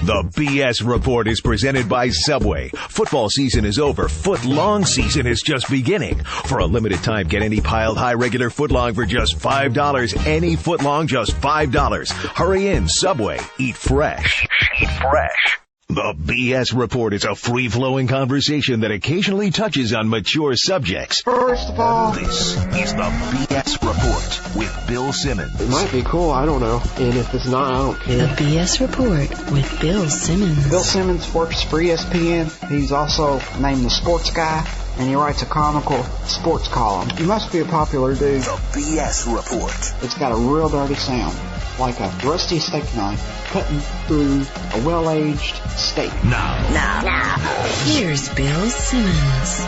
The BS Report is presented by Subway. Football season is over. Foot-long season is just beginning. For a limited time, get any piled high regular footlong for just $5. Any footlong, just $5. Hurry in, Subway. Eat fresh. Eat fresh. The BS Report is a free-flowing conversation that occasionally touches on mature subjects. First of all, This is the BS Report with Bill Simmons. it might be cool, I don't know. And if it's not, I don't The care. BS Report with Bill Simmons. Bill Simmons works for ESPN. He's also named the sports guy, and he writes a comical sports column. He must be a popular dude. The BS Report. It's got a real dirty sound, like a rusty steak knife cutting through a well-aged steak. Now. Here's Bill Simmons.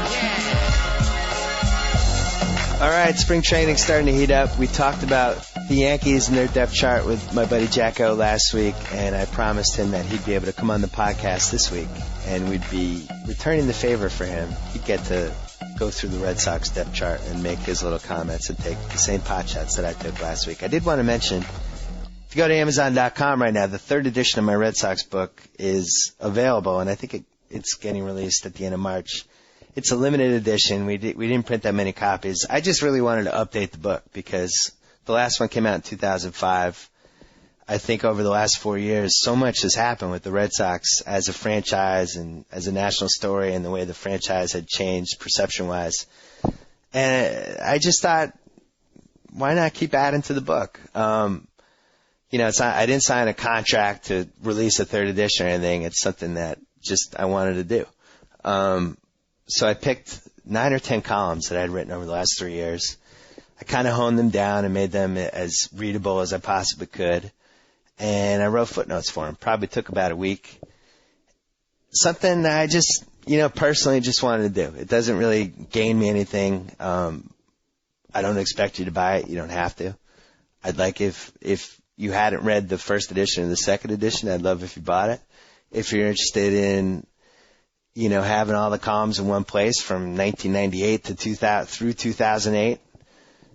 All right, spring training's starting to heat up. We talked about the Yankees and their depth chart with my buddy JackO last week, and I promised him that he'd be able to come on the podcast this week, and we'd be returning the favor for him. He'd get to go through the Red Sox depth chart and make his little comments and take the same pot shots that I took last week. I did want to mention, if you go to Amazon.com right now, the third edition of my Red Sox book is available, and I think it's getting released at the end of March. It's a limited edition. We didn't print that many copies. I just really wanted to update the book because the last one came out in 2005. I think over the last 4 years, so much has happened with the Red Sox as a franchise and as a national story and the way the franchise had changed perception-wise. And I just thought, why not keep adding to the book? I didn't sign a contract to release a third edition or anything. It's something that just I wanted to do. So I picked 9 or 10 columns that I had written over the last 3 years. I kind of honed them down and made them as readable as I possibly could. And I wrote footnotes for them. Probably took about a week. Something that I just, personally just wanted to do. It doesn't really gain me anything. I don't expect you to buy it. You don't have to. I'd like if you hadn't read the first edition or the second edition, I'd love if you bought it. If you're interested in having all the columns in one place from 1998 to 2000 through 2008.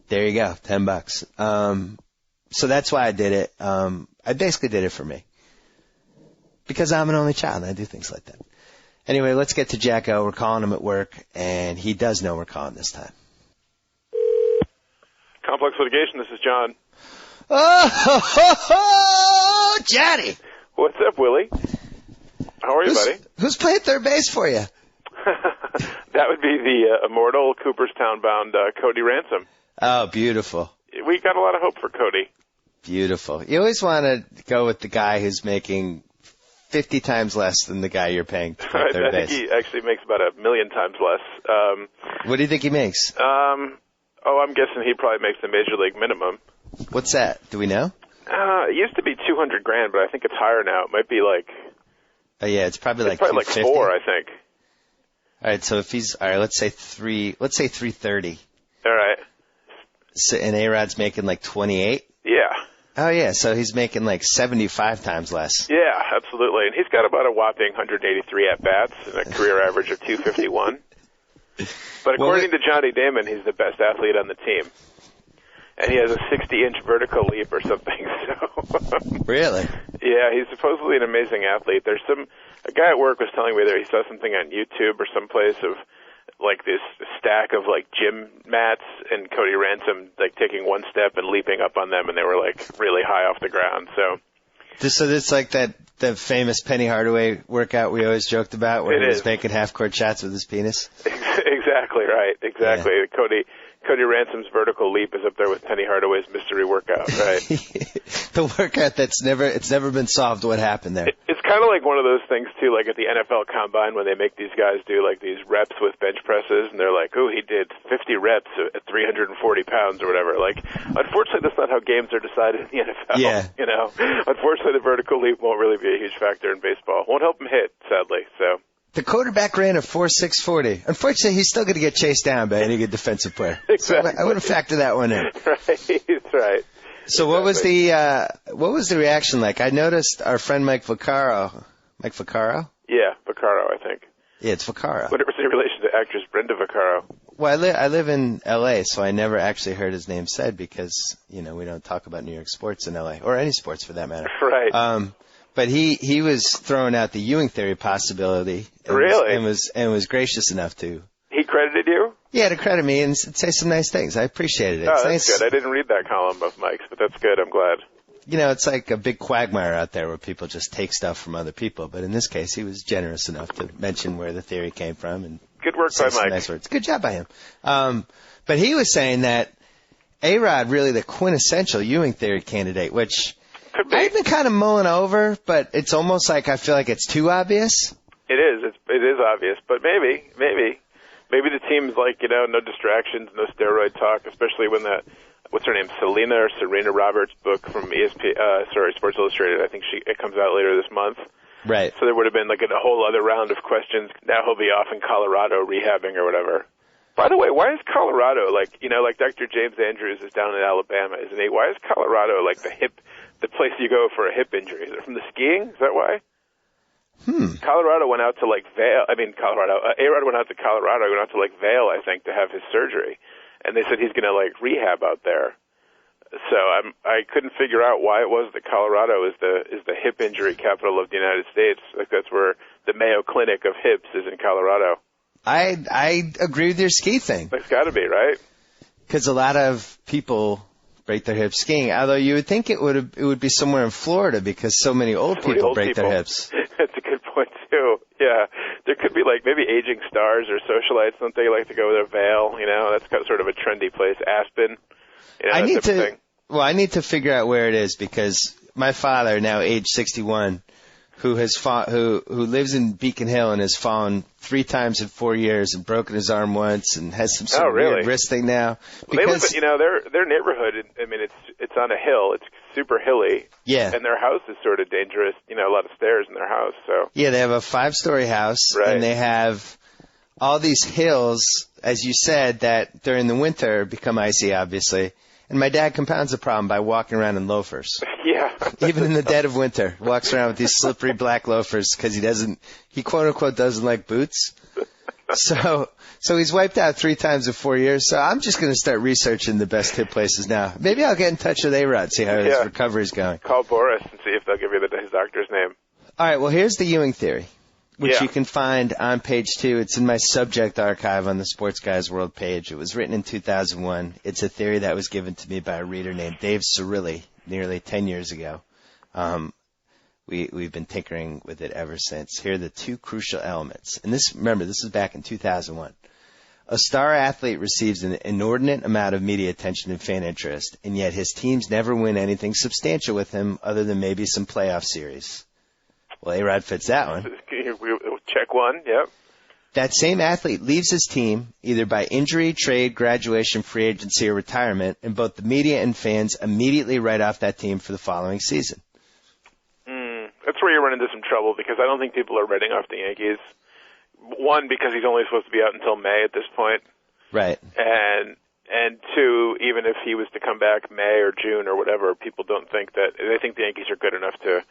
There you go, $10. So that's why I did it. I basically did it for me because I'm an only child and I do things like that. Anyway, let's get to JackO. We're calling him at work, and he does know we're calling this time. Complex Litigation, this is John. Oh, Johnny! What's up, Willie? How are you, buddy? Who's playing third base for you? That would be the immortal Cooperstown-bound Cody Ransom. Oh, beautiful. We got a lot of hope for Cody. Beautiful. You always want to go with the guy who's making 50 times less than the guy you're paying to play third base. I think he actually makes about 1 million times less. What do you think he makes? I'm guessing he probably makes the major league minimum. What's that? Do we know? It used to be $200,000, but I think it's higher now. It might be like... Oh, yeah, it's probably like 4, I think. All right, so if he's... All right, let's say 330. All right. So, and A-Rod's making like 28? Yeah. Oh, yeah, so he's making like 75 times less. Yeah, absolutely. And he's got about a whopping 183 at-bats and a career average of 251. But according to Johnny Damon, he's the best athlete on the team. And he has a 60-inch vertical leap or something. So Really? Yeah, he's supposedly an amazing athlete. There's a guy at work was telling me that he saw something on YouTube or someplace of like this stack of like gym mats and Cody Ransom like taking one step and leaping up on them, and they were like really high off the ground. So it's like the famous Penny Hardaway workout we always joked about where he was making half-court shots with his penis? Exactly right. Exactly. Yeah. Cody Ransom's vertical leap is up there with Penny Hardaway's mystery workout, right? The workout it's never been solved. What happened there? It's kind of like one of those things too, like at the NFL Combine when they make these guys do like these reps with bench presses, and they're like, "Oh, he did 50 reps at 340 pounds or whatever." Like, unfortunately, that's not how games are decided in the NFL. Yeah. Unfortunately, the vertical leap won't really be a huge factor in baseball. Won't help him hit, sadly. So. The quarterback ran a 4.640. Unfortunately, he's still going to get chased down by any good defensive player. Exactly. So I would have factored that one in. Right. So exactly. What was the reaction like? I noticed our friend Mike Vaccaro. Mike Vaccaro? Yeah, Vaccaro, I think. Yeah, it's Vaccaro. Whatever's in relation to actress Brenda Vaccaro. Well, I live in L.A., so I never actually heard his name said because, we don't talk about New York sports in L.A., or any sports for that matter. Right. But he was throwing out the Ewing theory possibility. Really? And was gracious enough to. He credited you? Yeah, to credit me and say some nice things. I appreciated it. Oh, It's that's nice. good. I didn't read that column of Mike's, but that's good. I'm glad. You know, it's like a big quagmire out there where people just take stuff from other people. But in this case, he was generous enough to mention where the theory came from and Good work say by some Mike. nice words. Good job by him. But he was saying that A-Rod really the quintessential Ewing theory candidate, which Could be. I've been kind of mulling over, but it's almost like I feel like it's too obvious. It is. It is obvious, but maybe the team's like, no distractions, no steroid talk, especially when that, what's her name, Serena Roberts' book from Sports Illustrated. I think it comes out later this month. Right. So there would have been like a whole other round of questions. Now he'll be off in Colorado rehabbing or whatever. By the way, why is Colorado like Dr. James Andrews is down in Alabama, isn't he? Why is Colorado like the place you go for a hip injury? Is it from the skiing? Is that why? Colorado went out to Vail. A-Rod went out to Colorado. Went out to Vail, I think, to have his surgery, and they said he's going to rehab out there. So I couldn't figure out why it was that Colorado is the hip injury capital of the United States. Like that's where the Mayo Clinic of hips is in Colorado. I agree with your ski thing. It's got to be, right? Because a lot of people break their hips skiing. Although you would think it would be somewhere in Florida because so many old people break their hips. That's a good point too. Yeah, there could be maybe aging stars or socialites. Don't they like to go to Vail? That's got sort of a trendy place. Aspen. I need to figure out where it is because my father, now age 61, who lives in Beacon Hill and has fallen 3 times in 4 years and broken his arm once and has some sort of weird wrist thing now. Because their neighborhood. I mean, it's on a hill. It's super hilly. Yeah. And their house is sort of dangerous. A lot of stairs in their house. So. Yeah, they have a 5-story house, right. And they have all these hills, as you said, that during the winter become icy, obviously. And my dad compounds the problem by walking around in loafers. Yeah. Even in the dead of winter, walks around with these slippery black loafers because he quote unquote doesn't like boots. So he's wiped out 3 times in 4 years. So I'm just going to start researching the best hip places now. Maybe I'll get in touch with A-Rod, see how his recovery's going. Call Boris and see if they'll give you his doctor's name. All right. Well, here's the Ewing theory, which Yeah. you can find on page 2. It's in my subject archive on the Sports Guys World page. It was written in 2001. It's a theory that was given to me by a reader named Dave Cirilli nearly 10 years ago. We've been tinkering with it ever since. Here are the 2 crucial elements. And this is back in 2001. A star athlete receives an inordinate amount of media attention and fan interest, and yet his teams never win anything substantial with him other than maybe some playoff series. Well, A-Rod fits that one. Check one, yep. That same athlete leaves his team either by injury, trade, graduation, free agency, or retirement, and both the media and fans immediately write off that team for the following season. That's where you run into some trouble because I don't think people are writing off the Yankees. One, because he's only supposed to be out until May at this point. Right. And 2, even if he was to come back May or June or whatever, people don't think that they think the Yankees are good enough to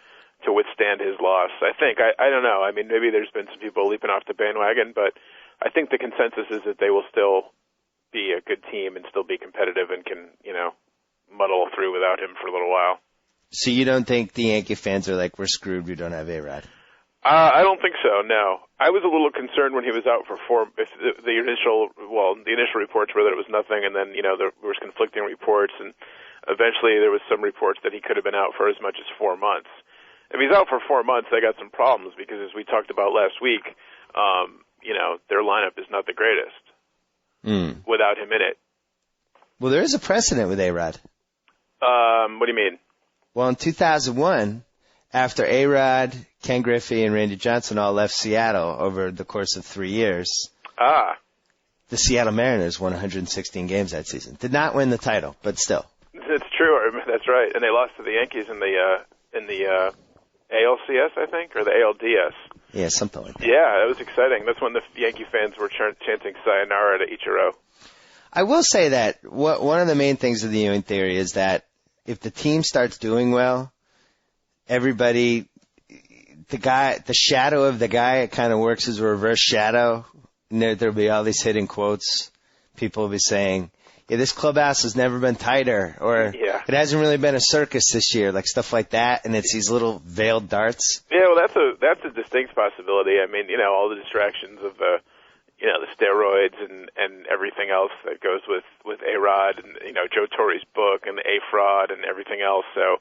withstand his loss. I think. I don't know. I mean, maybe there's been some people leaping off the bandwagon, but I think the consensus is that they will still be a good team and still be competitive and can, muddle through without him for a little while. So you don't think the Yankee fans are like, we're screwed, we don't have A-Rod? I don't think so, no. I was a little concerned when he was out for 4, if the initial reports were that it was nothing, and then, there was conflicting reports, and eventually there was some reports that he could have been out for as much as 4 months. If he's out for 4 months, they got some problems because, as we talked about last week, their lineup is not the greatest without him in it. Well, there is a precedent with A-Rod. What do you mean? Well, in 2001, after A-Rod, Ken Griffey, and Randy Johnson all left Seattle over the course of 3 years, the Seattle Mariners won 116 games that season. Did not win the title, but still. That's true. That's right. And they lost to the Yankees in the ALCS, I think, or the ALDS. Yeah, something like that. Yeah, that was exciting. That's when the Yankee fans were chanting sayonara to Ichiro. I will say that one of the main things of the Ewing theory is that if the team starts doing well, everybody, the shadow of the guy, it kind of works as a reverse shadow. And there'll be all these hidden quotes. People will be saying, this clubhouse has never been tighter, or it hasn't really been a circus this year, like stuff like that, and it's these little veiled darts. Yeah, well, that's a distinct possibility. I mean, all the distractions of the steroids and everything else that goes with A-Rod and, Joe Torre's book and the A-Fraud and everything else. So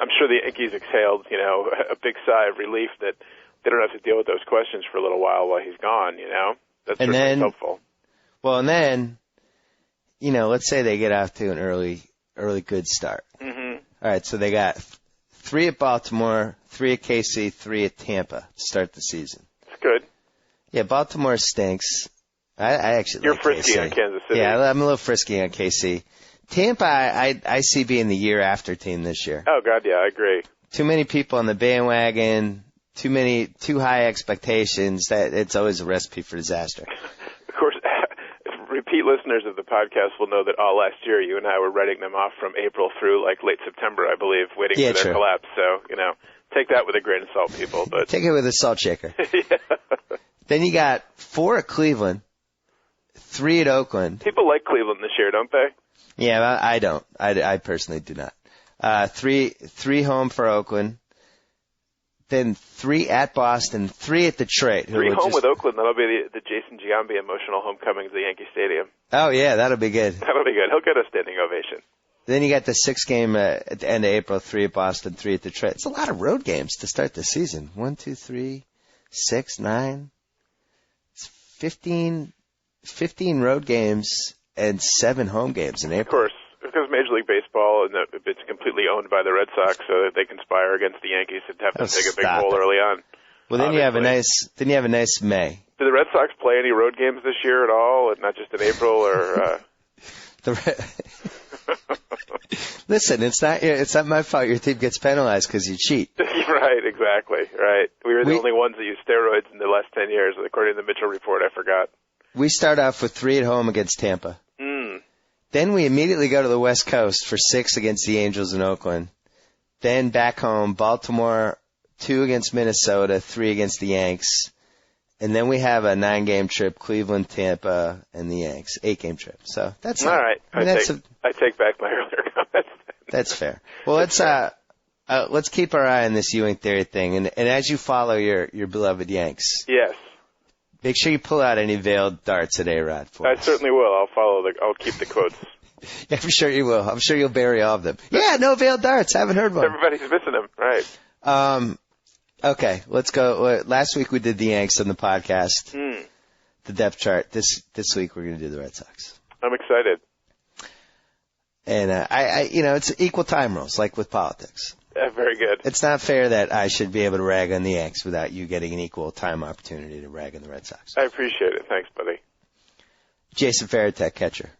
I'm sure the Yankees exhaled, a big sigh of relief that they don't have to deal with those questions for a little while he's gone, That's certainly helpful. Well, and then, let's say they get off to an early good start. Mm-hmm. All right, so they got 3 at Baltimore, 3 at KC, 3 at Tampa to start the season. It's good. Yeah, Baltimore stinks. I actually You're like frisky KC. on Kansas City. Yeah, I'm a little frisky on KC. Tampa, I see being the year after team this year. Oh, God, yeah, I agree. Too many people on the bandwagon, too high expectations. That it's always a recipe for disaster. Of course, repeat listeners of the podcast will know that all last year you and I were writing them off from April through late September, I believe, waiting for their collapse. So, take that with a grain of salt, people. But take it with a salt shaker. Yeah. Then you got 4 at Cleveland, 3 at Oakland. People like Cleveland this year, don't they? Yeah, I don't. I personally do not. 3 home for Oakland. Then 3 at Boston, 3 at Detroit. 3 home with Oakland. That'll be the Jason Giambi emotional homecoming to the Yankee Stadium. Oh, yeah, that'll be good. That'll be good. He'll get a standing ovation. Then you got the 6 game at the end of April, 3 at Boston, 3 at Detroit. It's a lot of road games to start the season. 1, 2, 3, 6, 9. It's 15 road games and 7 home games in April. Of course, because Major League Baseball and it's completely owned by the Red Sox, so that they conspire against the Yankees to have them take a big role early on. Well, then you have a nice May. Do the Red Sox play any road games this year at all, and not just in April or? Listen, it's not my fault your team gets penalized because you cheat. Right, exactly. Right. We were the only ones that used steroids in the last 10 years, according to the Mitchell Report. I forgot. We start off with 3 at home against Tampa. Then we immediately go to the West Coast for 6 against the Angels in Oakland. Then back home, Baltimore, 2 against Minnesota, 3 against the Yanks. And then we have a 9-game trip, Cleveland, Tampa, and the Yanks. 8-game trip. So that's all right. I take back my earlier comments. That's fair. Well, let's keep our eye on this Ewing theory thing. And as you follow your beloved Yanks. Yes. Make sure you pull out any veiled darts at A-Rod for us. I certainly will. I'll keep the quotes. Yeah, I'm sure you will. I'm sure you'll bury all of them. Yeah, no veiled darts. Haven't heard one. Everybody's missing them. Right. Okay, let's go. Last week we did the Yanks on the podcast, the depth chart. This week we're going to do the Red Sox. I'm excited. And it's equal time rules, like with politics. Very good. It's not fair that I should be able to rag on the Yanks without you getting an equal time opportunity to rag on the Red Sox. I appreciate it. Thanks, buddy. Jason Varitek, catcher.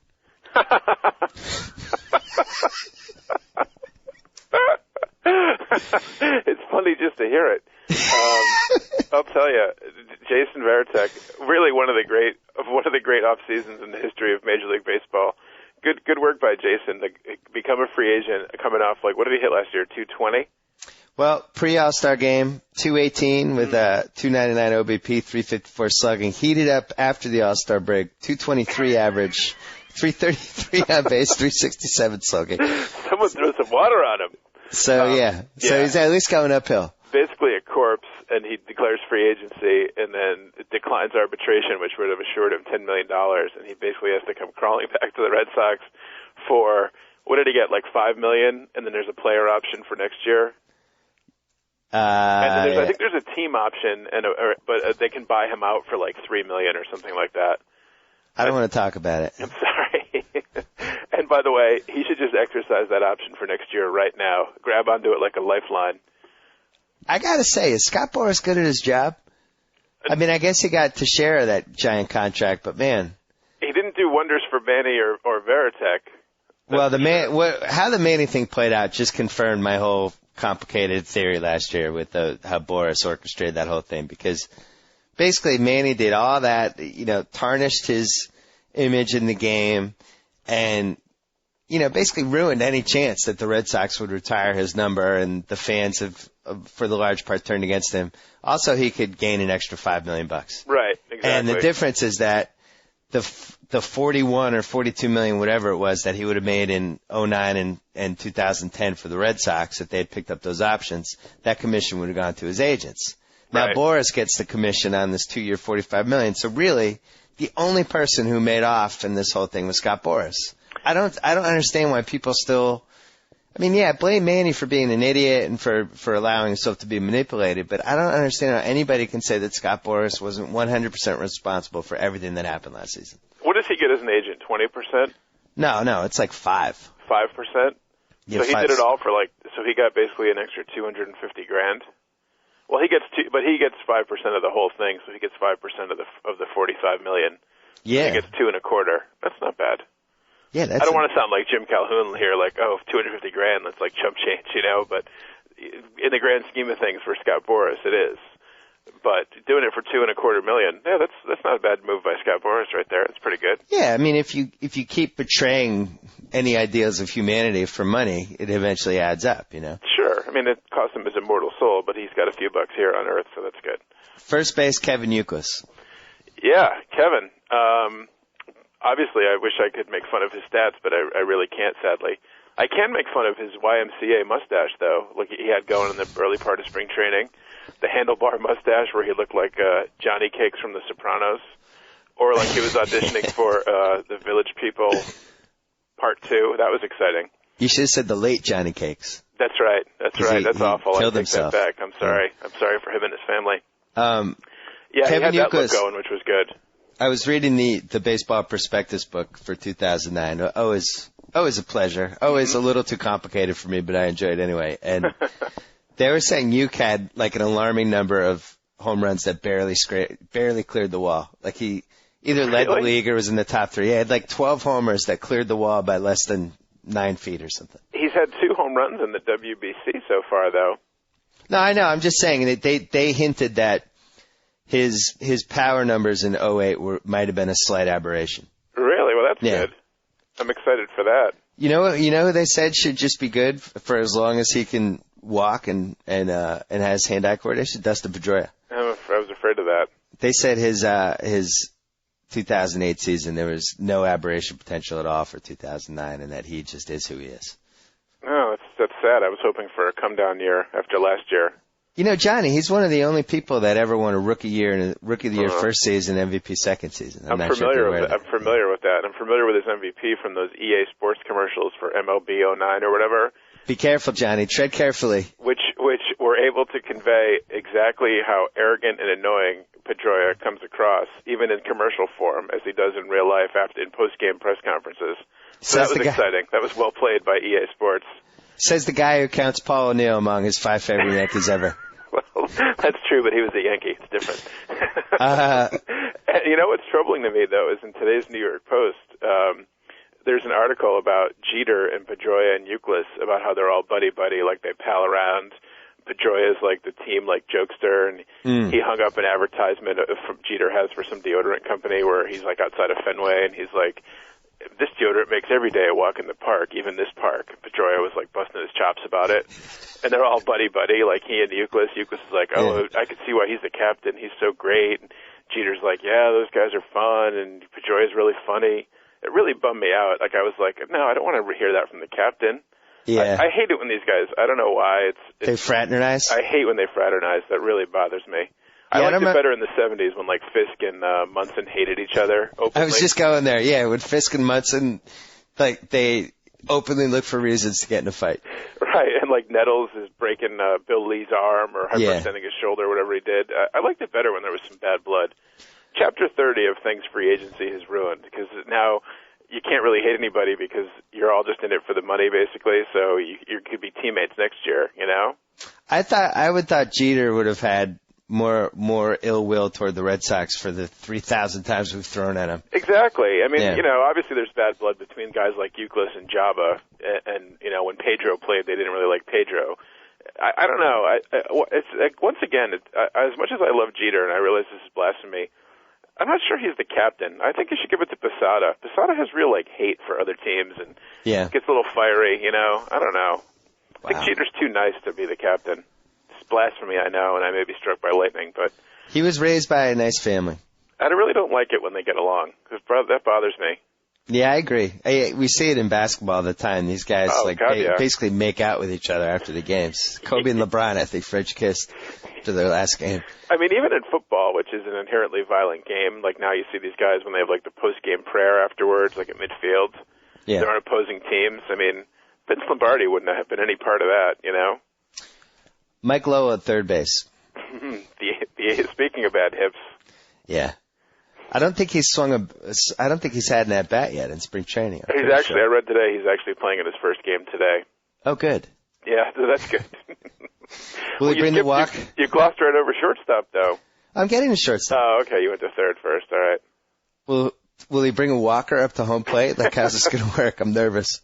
It's funny just to hear it. I'll tell you, Jason Varitek, really one of the great off seasons in the history of Major League Baseball. Good work by Jason to become a free agent coming off, what did he hit last year, 220? Well, pre-All-Star game, 218 with a 299 OBP, 354 slugging. Heated up after the All-Star break, 223 average, 333 on base, 367 slugging. Someone threw some water on him. So he's at least going uphill. Basically a corpse, and he declares free agency, and then declines arbitration, which would have assured him $10 million, and he basically has to come crawling back to the Red Sox for, what did he get, $5 million, and then there's a player option for next year? And then I think there's a team option, but they can buy him out for $3 million or something like that. I don't want to talk about it. I'm sorry. And by the way, he should just exercise that option for next year right now. Grab onto it like a lifeline. I gotta say, is Scott Boras good at his job? I mean, I guess he got to share that giant contract, but man, he didn't do wonders for Manny or Varitek. Well, how the Manny thing played out just confirmed my whole complicated theory last year with how Boras orchestrated that whole thing, because basically Manny did all that, tarnished his image in the game, and basically ruined any chance that the Red Sox would retire his number, and the fans have, for the large part, turned against him. Also, he could gain an extra $5 million. Right, exactly. And the difference is that the 41 or 42 million, whatever it was, that he would have made in 09 and 2010 for the Red Sox, if they had picked up those options, that commission would have gone to his agents. Now Right. Boris gets the commission on this 2-year, $45 million. So really, the only person who made off in this whole thing was Scott Boras. I don't understand why people still. I mean, yeah, blame Manny for being an idiot and for allowing himself to be manipulated, but I don't understand how anybody can say that Scott Boras wasn't 100% responsible for everything that happened last season. What does he get as an agent? 20%? No, it's like 5. 5%? Yeah, so he 5. did it all for so he got basically an extra $250,000. Well, he gets 5% of the whole thing, so he gets 5% of the $45 million. Yeah. He gets 2.25. That's not bad. Yeah, I don't want to sound like Jim Calhoun here, like, oh, $250,000, that's like chump change, but in the grand scheme of things for Scott Boras, it is. But doing it for $2.25 million, yeah, that's not a bad move by Scott Boras right there. It's pretty good. Yeah, I mean, if you keep betraying any ideals of humanity for money, it eventually adds up, Sure. I mean, it cost him his immortal soul, but he's got a few bucks here on Earth, so that's good. First base, Kevin Youkilis. Yeah, Kevin. Obviously, I wish I could make fun of his stats, but I really can't, sadly. I can make fun of his YMCA mustache, though. Look, he had going in the early part of spring training. The handlebar mustache where he looked like Johnny Cakes from The Sopranos, or like he was auditioning for The Village People Part 2. That was exciting. You should have said the late Johnny Cakes. That's right. That's right. That's awful. I take himself. that back. I'm sorry. I'm sorry for him and his family. Yeah, Kevin he had that look going, which was good. I was reading the Baseball Prospectus book for 2009. Always a pleasure. Always a little too complicated for me, but I enjoyed it anyway. And they were saying Uke had like an alarming number of home runs that barely cleared the wall. Like he either led the league or was in the top 3. He had like 12 homers that cleared the wall by less than 9 feet or something. He's had 2 home runs in the WBC so far, though. No, I know. I'm just saying that they hinted that his power numbers in 08 might have been a slight aberration. Really? Well, that's good. I'm excited for that. You know who they said should just be good for as long as he can walk and has hand-eye coordination? Dustin Pedroia. I was afraid of that. They said his 2008 season, there was no aberration potential at all for 2009, and that he just is who he is. Oh, that's sad. I was hoping for a come-down year after last year. Johnny, he's one of the only people that ever won a Rookie of the Year first season, MVP second season. I'm familiar with that. I'm familiar with his MVP from those EA Sports commercials for MLB 09 or whatever. Be careful, Johnny. Tread carefully. Which were able to convey exactly how arrogant and annoying Pedroia comes across, even in commercial form, as he does in real life in post-game press conferences. So that was exciting. That was well played by EA Sports. Says the guy who counts Paul O'Neill among his 5 favorite Yankees ever. Well, that's true, but he was a Yankee. It's different. You know what's troubling to me, though, is in today's New York Post, there's an article about Jeter and Pedroia and Youkilis about how they're all buddy-buddy, like they pal around. Pedroia's like the team, like jokester, and he hung up an advertisement from Jeter has for some deodorant company where he's like outside of Fenway, and he's like, this deodorant makes every day a walk in the park, even this park. Pedroia was like busting his chops about it. And they're all buddy-buddy, like he and Youkilis. Youkilis is like, I can see why he's the captain. He's so great. And Jeter's like, yeah, those guys are fun, and Pedroia's really funny. It really bummed me out. Like, I was like, no, I don't want to hear that from the captain. Yeah. I hate it when these guys, I don't know why. They fraternize? I hate when they fraternize. That really bothers me. I liked it better in the 70s when, like, Fisk and Munson hated each other openly. I was just going there. Yeah, when Fisk and Munson, like, they openly look for reasons to get in a fight. Right, and, like, Nettles is breaking Bill Lee's arm or hyperextending his shoulder or whatever he did. I liked it better when there was some bad blood. Chapter 30 of Things Free Agency has ruined because now you can't really hate anybody because you're all just in it for the money, basically, so you could be teammates next year, you know? I would thought Jeter would have had more ill will toward the Red Sox for the 3,000 times we've thrown at him. Exactly. I mean, you know, obviously there's bad blood between guys like Youkilis and Jabba, and you know, when Pedro played, they didn't really like Pedro. I don't know. It's like, once again, as much as I love Jeter, and I realize this is blasphemy, I'm not sure he's the captain. I think you should give it to Posada. Posada has real like hate for other teams and gets a little fiery. You know, I don't know. I think Jeter's too nice to be the captain. Blasphemy, I know, and I may be struck by lightning, but he was raised by a nice family. I really don't like it when they get along, because that bothers me. Yeah, I agree. We see it in basketball all the time. These guys basically make out with each other after the games. Kobe and LeBron, I think, French kissed after their last game. I mean, even in football, which is an inherently violent game, like now you see these guys when they have like the post-game prayer afterwards, like at midfield. Yeah. They're on opposing teams. I mean, Vince Lombardi wouldn't have been any part of that, you know? Mike Lowe at third base. Speaking of bad hips. Yeah. I don't think he's had an at-bat yet in spring training. I read today he's actually playing in his first game today. Oh, good. Yeah, that's good. Will he bring the walk? You glossed right over shortstop, though. I'm getting to shortstop. Oh, okay. You went to third first. All right. Will he bring a walker up to home plate? Like, how's this going to work? I'm nervous.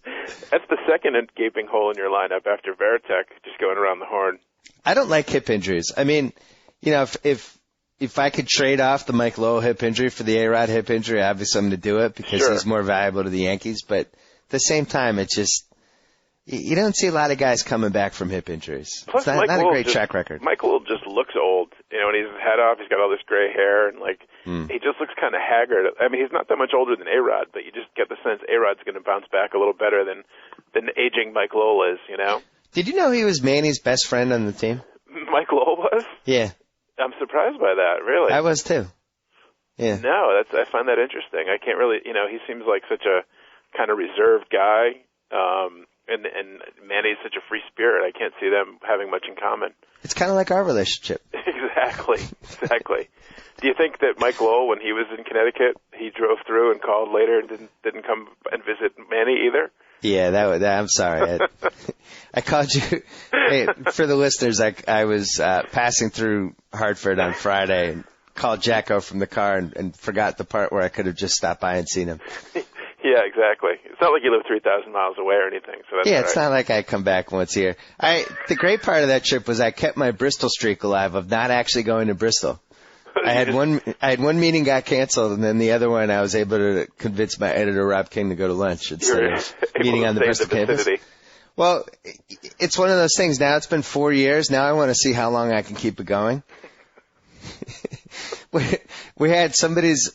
That's the second gaping hole in your lineup after Veritek, just going around the horn. I don't like hip injuries. I mean, you know, if I could trade off the Mike Lowe hip injury for the A-Rod hip injury, obviously I'm going to do it because he's more valuable to the Yankees. But at the same time, it's just you don't see a lot of guys coming back from hip injuries. Plus, it's not a great track record. Mike Lowe just looks old. You know, when he's head off, he's got all this gray hair, and he just looks kind of haggard. I mean, he's not that much older than A-Rod, but you just get the sense A-Rod's going to bounce back a little better than aging Mike Lowe is, you know? Did you know he was Manny's best friend on the team? Mike Lowe was? Yeah. I'm surprised by that, really. I was too. Yeah. No, I find that interesting. I can't really, you know, he seems like such a kind of reserved guy, and Manny's such a free spirit. I can't see them having much in common. It's kind of like our relationship. Exactly. Do you think that Mike Lowe, when he was in Connecticut, he drove through and called later and didn't come and visit Manny either? Yeah, I'm sorry. I called you. Hey, for the listeners, I was passing through Hartford on Friday and called JackO from the car and forgot the part where I could have just stopped by and seen him. Yeah, exactly. It's not like you live 3,000 miles away or anything. So that's yeah, it's not like I come back once a year. The great part of that trip was I kept my Bristol streak alive of not actually going to Bristol. I had one meeting got canceled, and then the other one I was able to convince my editor Rob King to go to lunch instead of meeting on the Bristol campus. Well, it's one of those things. Now it's been 4 years. Now I want to see how long I can keep it going. We had somebody's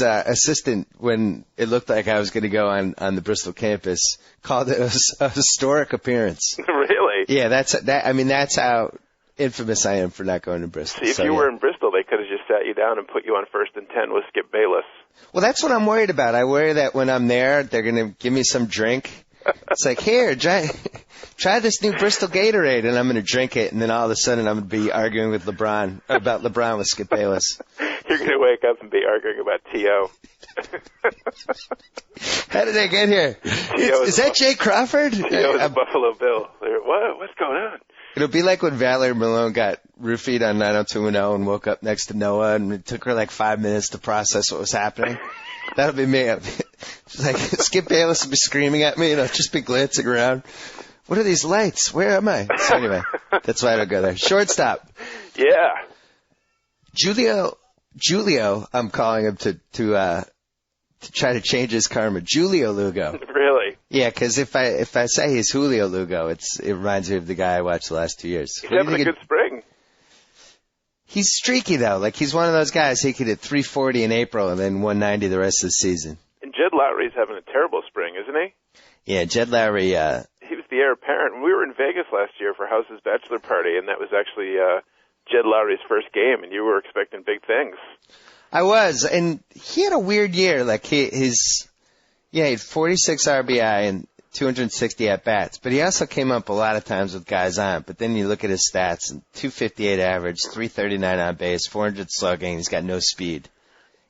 assistant, when it looked like I was going to go on the Bristol campus, called it a historic appearance. Really? Yeah, that's how infamous I am for not going to Bristol. See, if you were in Bristol, they could have just sat you down and put you on 1st and 10 with Skip Bayless. Well, that's what I'm worried about. I worry that when I'm there, they're going to give me some drink. It's like, here, try this new Bristol Gatorade, and I'm going to drink it, and then all of a sudden I'm going to be arguing with LeBron with Skip Bayless. You're going to wake up and be arguing about T.O. How did I get here? Is that Jay Crawford? T.O. is a Buffalo Bill. What's going on? It'll be like when Valerie Malone got roofied on 90210 and woke up next to Noah, and it took her like 5 minutes to process what was happening. That'll be me. She's like, Skip Bayless will be screaming at me, and I'll just be glancing around. What are these lights? Where am I? So anyway, that's why I don't go there. Shortstop. Yeah. Julio, I'm calling him to try to change his karma. Julio Lugo. Really? Yeah, because if I say he's Julio Lugo, it reminds me of the guy I watched the last 2 years. He's having a good spring. He's streaky, though. Like, he's one of those guys, he could hit 340 in April and then 190 the rest of the season. And Jed Lowry's having a terrible spring, isn't he? Yeah, Jed Lowry. He was the heir apparent. We were in Vegas last year for House's bachelor party, and that was actually Jed Lowry's first game, and you were expecting big things. I was, and he had a weird year. Like, he had 46 RBI and 260 at-bats, but he also came up a lot of times with guys on. But then you look at his stats, and 258 average, 339 on base, 400 slugging. He's got no speed.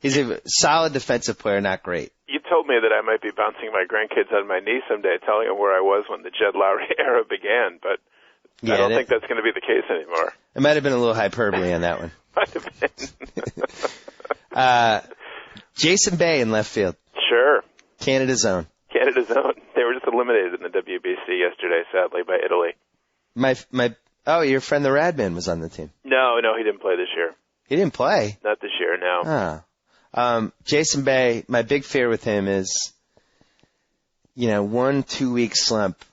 He's a solid defensive player, not great. You told me that I might be bouncing my grandkids on my knee someday, telling them where I was when the Jed Lowry era began, but I don't think that's going to be the case anymore. It might have been a little hyperbole on that one. Might have been. Jason Bay in left field. Sure. Canada's own. They were just eliminated in the WBC yesterday, sadly, by Italy. Your friend the Radman was on the team. No, he didn't play this year. He didn't play? Not this year, no. Jason Bay, my big fear with him is, 1-2 week slump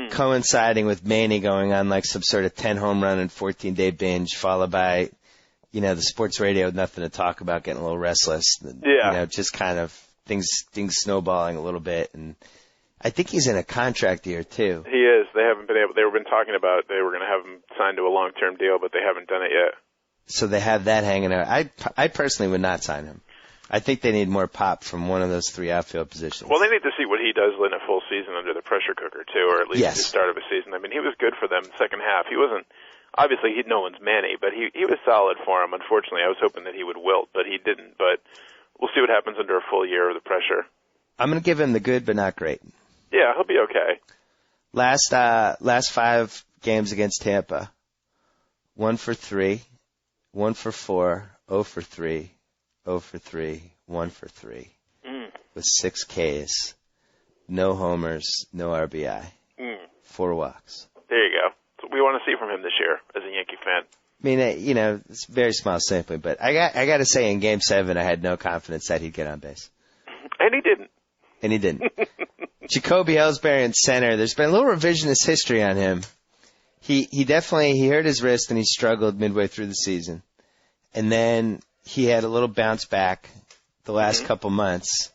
coinciding with Manny going on like some sort of 10 home run and 14-day binge, followed by the sports radio with nothing to talk about, getting a little restless. Yeah. Just kind of things snowballing a little bit. And I think he's in a contract year, too. He is. They've been talking about they were going to have him signed to a long-term deal, but they haven't done it yet. So they have that hanging out. I personally would not sign him. I think they need more pop from one of those three outfield positions. Well, they need to see what he does in a full season under the pressure cooker, too, or at least the start of a season. I mean, he was good for them second half. He wasn't, obviously, no one's Manny, but he was solid for him. Unfortunately, I was hoping that he would wilt, but he didn't. But we'll see what happens under a full year of the pressure. I'm going to give him the good, but not great. Yeah, he'll be okay. Last 5 games against Tampa, 1 for 3, 1 for 4, 0 for 3, 0 for 3, 1 for 3, with 6 Ks, no homers, no RBI, 4 walks. There you go. That's what we want to see from him this year as a Yankee fan. I mean, it's very small sampling, but I got to say, in Game 7, I had no confidence that he'd get on base. And he didn't. Jacoby Ellsbury in center. There's been a little revisionist history on him. He definitely hurt his wrist and he struggled midway through the season. And then he had a little bounce back the last couple months.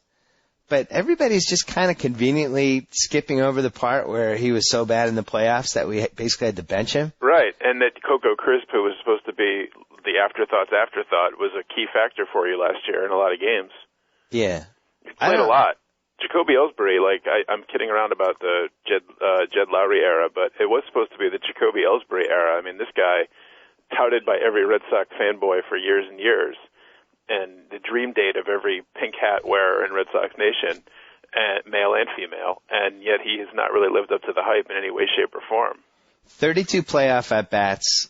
But everybody's just kind of conveniently skipping over the part where he was so bad in the playoffs that we basically had to bench him. Right, and that Coco Crisp, who was supposed to be the afterthought, was a key factor for you last year in a lot of games. Yeah. He played a lot. Jacoby Ellsbury, I'm kidding around about the Jed Lowry era, but it was supposed to be the Jacoby Ellsbury era. I mean, this guy touted by every Red Sox fanboy for years and years, and the dream date of every pink hat wearer in Red Sox Nation, male and female, and yet he has not really lived up to the hype in any way, shape, or form. 32 playoff at-bats,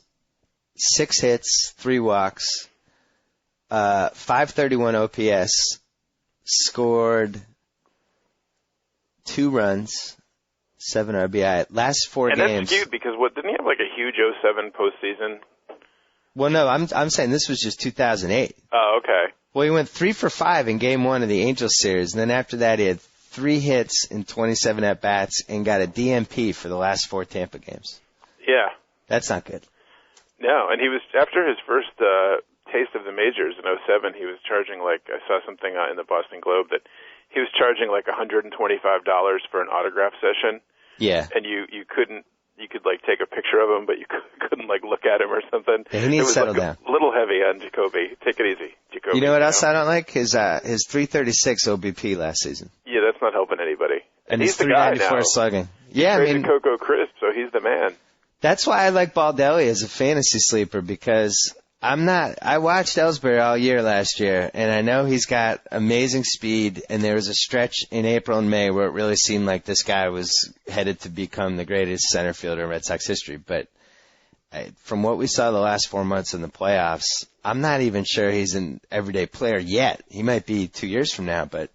6 hits, 3 walks, 531 OPS, scored 2 runs, 7 RBI. Last 4 games. And that's cute because didn't he have like a huge 07 postseason? Well, no, I'm saying this was just 2008. Oh, okay. Well, he went 3 for 5 in Game 1 of the Angels series, and then after that he had 3 hits in 27 at-bats and got a DMP for the last 4 Tampa games. Yeah. That's not good. No, and he was, after his first taste of the majors in 07, he was charging I saw something in the Boston Globe that he was charging $125 for an autograph session. Yeah. And you could take a picture of him, but you couldn't look at him or something. Yeah, he needs to settle down. A little heavy on Jacoby. Take it easy, Jacoby. You know what else I don't like? His 336 OBP last season. Yeah, that's not helping anybody. And he's the guy now. 394 slugging. Yeah, I mean, Coco Crisp, so he's the man. That's why I like Baldelli as a fantasy sleeper, because I watched Ellsbury all year last year, and I know he's got amazing speed, and there was a stretch in April and May where it really seemed like this guy was headed to become the greatest center fielder in Red Sox history. But from what we saw the last 4 months in the playoffs, I'm not even sure he's an everyday player yet. He might be 2 years from now, but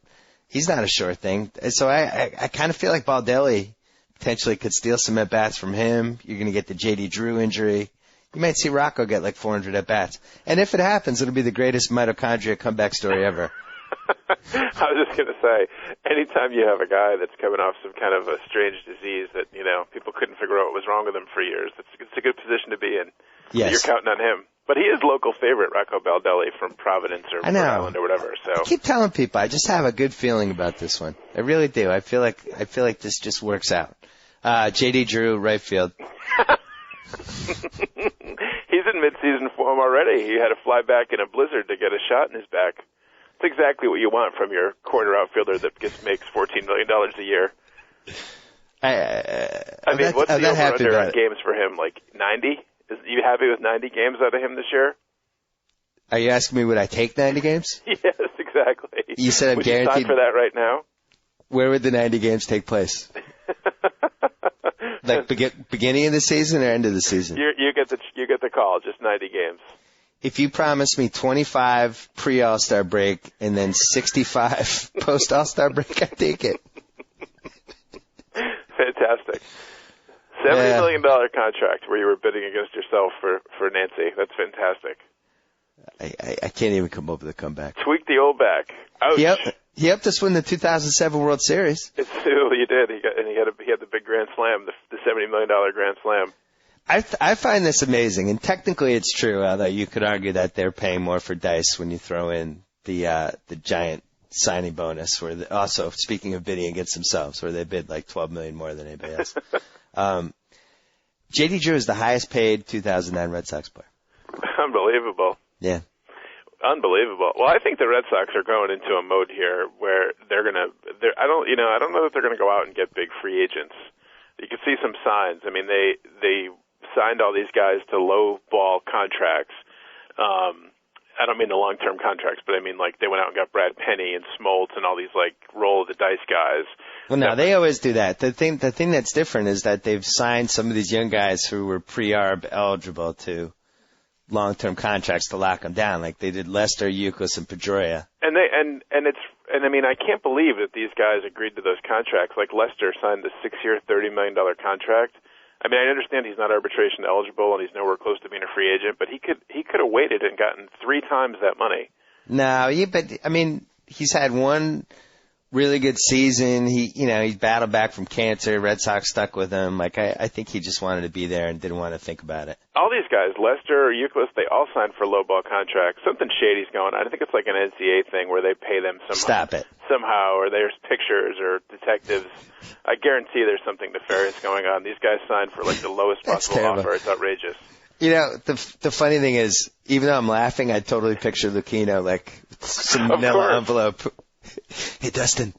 he's not a sure thing. So I kind of feel like Baldelli potentially could steal some at-bats from him. You're going to get the J.D. Drew injury. You might see Rocco get 400 at-bats. And if it happens, it'll be the greatest mitochondria comeback story ever. I was just going to say, anytime you have a guy that's coming off some kind of a strange disease that, people couldn't figure out what was wrong with him for years, it's a good position to be in. Yes. You're counting on him. But he is local favorite, Rocco Baldelli from Providence or Rhode Island or whatever. So I keep telling people I just have a good feeling about this one. I really do. I feel like this just works out. J.D. Drew, right field. He's in mid-season form already. He had to fly back in a blizzard to get a shot in his back. It's exactly what you want from your corner outfielder that makes $14 million a year. What's the over-under on games for him? 90? Are you happy with 90 games out of him this year? Are you asking me would I take 90 games? Yes, exactly. You said I'm would guaranteed. You sign for that right now? Where would the 90 games take place? Beginning of the season or end of the season? You get the call. Just 90 games. If you promise me 25 pre-All-Star break and then 65 post-All-Star break, I take it. Fantastic. $70 million contract where you were bidding against yourself for Nancy. That's fantastic. I can't even come up with a comeback. Tweak the old back. Ouch. He helped us win the 2007 World Series. You did. He had the big Grand Slam, the $70 million Grand Slam. I find this amazing, and technically it's true, although you could argue that they're paying more for dice when you throw in the giant signing bonus, where also, speaking of bidding against themselves, where they bid like $12 million more than anybody else. J.D. Drew is the highest paid 2009 Red Sox player. Unbelievable. Yeah. Unbelievable. Well, I think the Red Sox are going into a mode here where I don't know that they're going to go out and get big free agents. You can see some signs. I mean, they signed all these guys to low ball contracts. I don't mean the long-term contracts, but I mean like they went out and got Brad Penny and Smoltz and all these like roll of the dice guys. Well, no, they always do that. The thing that's different is that they've signed some of these young guys who were pre-arb eligible to long-term contracts to lock them down, like they did Lester, Youkilis, and Pedroia. And I mean, I can't believe that these guys agreed to those contracts. Like Lester signed the 6-year, $30 million contract. I mean, I understand he's not arbitration eligible and he's nowhere close to being a free agent, but he could have waited and gotten 3 times that money. No, but I mean, he's had one really good season. He battled back from cancer. Red Sox stuck with him. Like I think he just wanted to be there and didn't want to think about it. All these guys, Lester, Youkilis, they all signed for low ball contracts. Something shady's going on. I think it's like an NCAA thing where they pay them somehow, or there's pictures or detectives. I guarantee there's something nefarious going on. These guys signed for like the lowest possible offer. It's outrageous. You know, the funny thing is, even though I'm laughing, I totally picture Lucchino like some manila envelope. Hey, Dustin,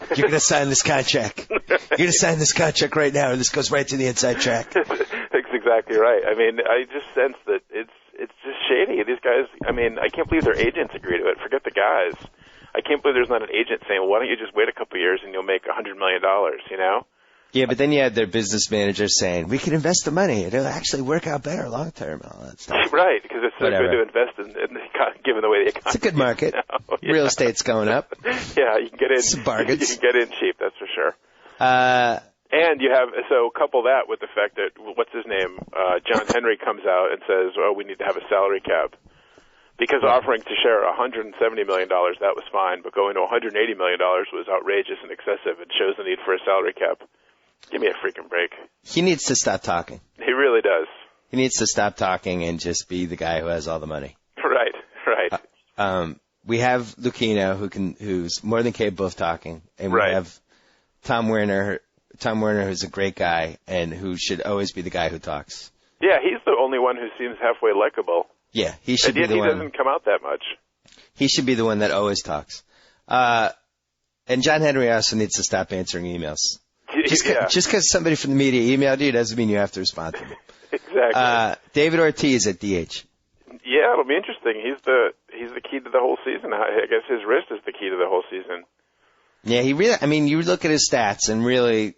you're going to sign this contract. You're going to sign this contract right now, and this goes right to the inside track. That's exactly right. I mean, I just sense that it's just shady. These guys, I mean, I can't believe their agents agree to it. Forget the guys. I can't believe there's not an agent saying, well, why don't you just wait a couple of years and you'll make $100 million, you know? Yeah, but then you had their business manager saying, we can invest the money. It'll actually work out better long term and all that stuff. Right, because it's so good to invest in given the way the economy It's a good market. Yeah. Real estate's going up. Yeah, you can get in. Some bargains. You can get in cheap, that's for sure. And you have, so couple that with the fact that, what's his name, John Henry comes out and says, oh, we need to have a salary cap. Because offering to share $170 million, that was fine, but going to $180 million was outrageous and excessive and shows the need for a salary cap. Give me a freaking break. He needs to stop talking. He really does. He needs to stop talking and just be the guy who has all the money. Right. We have Lucchino who's more than capable of talking, and we have Tom Werner, who's a great guy and who should always be the guy who talks. Yeah, he's the only one who seems halfway likable. Yeah, he should be the one. He doesn't come out that much. He should be the one that always talks. And John Henry also needs to stop answering emails. Just because somebody from the media emailed you doesn't mean you have to respond to them. Exactly. David Ortiz at DH. Yeah, it'll be interesting. He's the key to the whole season. I guess his wrist is the key to the whole season. Yeah, you look at his stats and really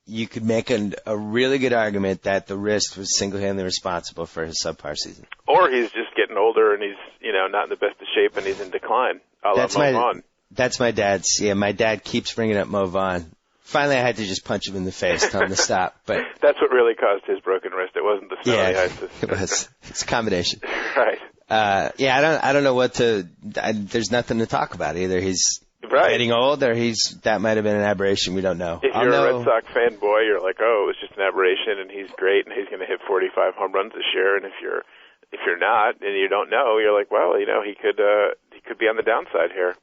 you could make a really good argument that the wrist was single-handedly responsible for his subpar season. Or he's just getting older and he's, not in the best of shape and he's in decline. That's my dad's. Yeah, my dad keeps bringing up Mo Vaughn. Finally, I had to just punch him in the face, tell him to stop. But that's what really caused his broken wrist. It wasn't the snowy ice. It was. It's a combination. Right. I don't know what to. There's nothing to talk about. Either he's getting old, or that might have been an aberration. We don't know. If you're a Red Sox fanboy, you're like, oh, it was just an aberration, and he's great, and he's going to hit 45 home runs this year. And if you're not, and you don't know, you're like, well, he could be on the downside here.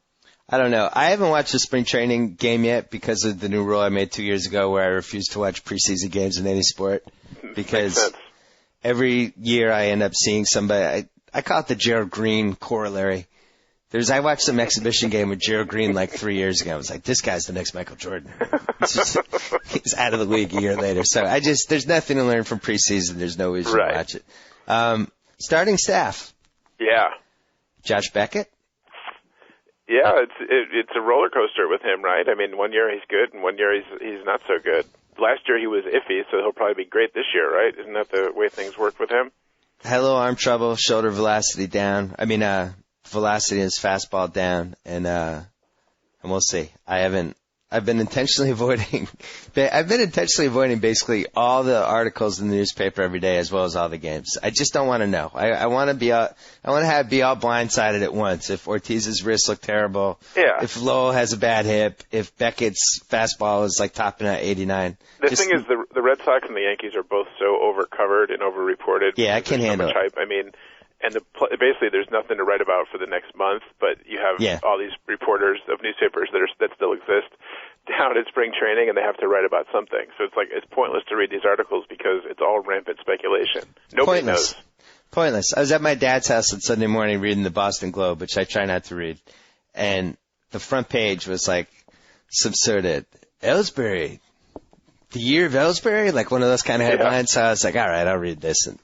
I don't know. I haven't watched a spring training game yet because of the new rule I made 2 years ago where I refuse to watch preseason games in any sport because every year I end up seeing somebody. I call it the Gerald Green corollary. I watched some exhibition game with Gerald Green like 3 years ago. I was like, this guy's the next Michael Jordan. He's out of the league a year later. So there's nothing to learn from preseason. There's no reason to watch it. Starting staff. Yeah. Josh Beckett. Yeah, it's a roller coaster with him, right? I mean, 1 year he's good, and 1 year he's not so good. Last year he was iffy, so he'll probably be great this year, right? Isn't that the way things work with him? Had a little arm trouble, shoulder velocity down. I mean, velocity in his fastball down, and we'll see. I I've been intentionally avoiding basically all the articles in the newspaper every day, as well as all the games. I just don't want to know. I want to be all blindsided at once. If Ortiz's wrist looked terrible, if Lowell has a bad hip, if Beckett's fastball is like topping at 89. The thing is, the Red Sox and the Yankees are both so overcovered and overreported. Yeah, I can't handle it. Hype. I mean, and basically there's nothing to write about for the next month, but you have all these reporters of newspapers that still exist down at spring training, and they have to write about something. So it's pointless to read these articles because it's all rampant speculation. Nobody knows. Pointless. I was at my dad's house on Sunday morning reading the Boston Globe, which I try not to read, and the front page was like subserted. Ellsbury, the year of Ellsbury, like one of those kind of headlines. So I was like, all right, I'll read this. And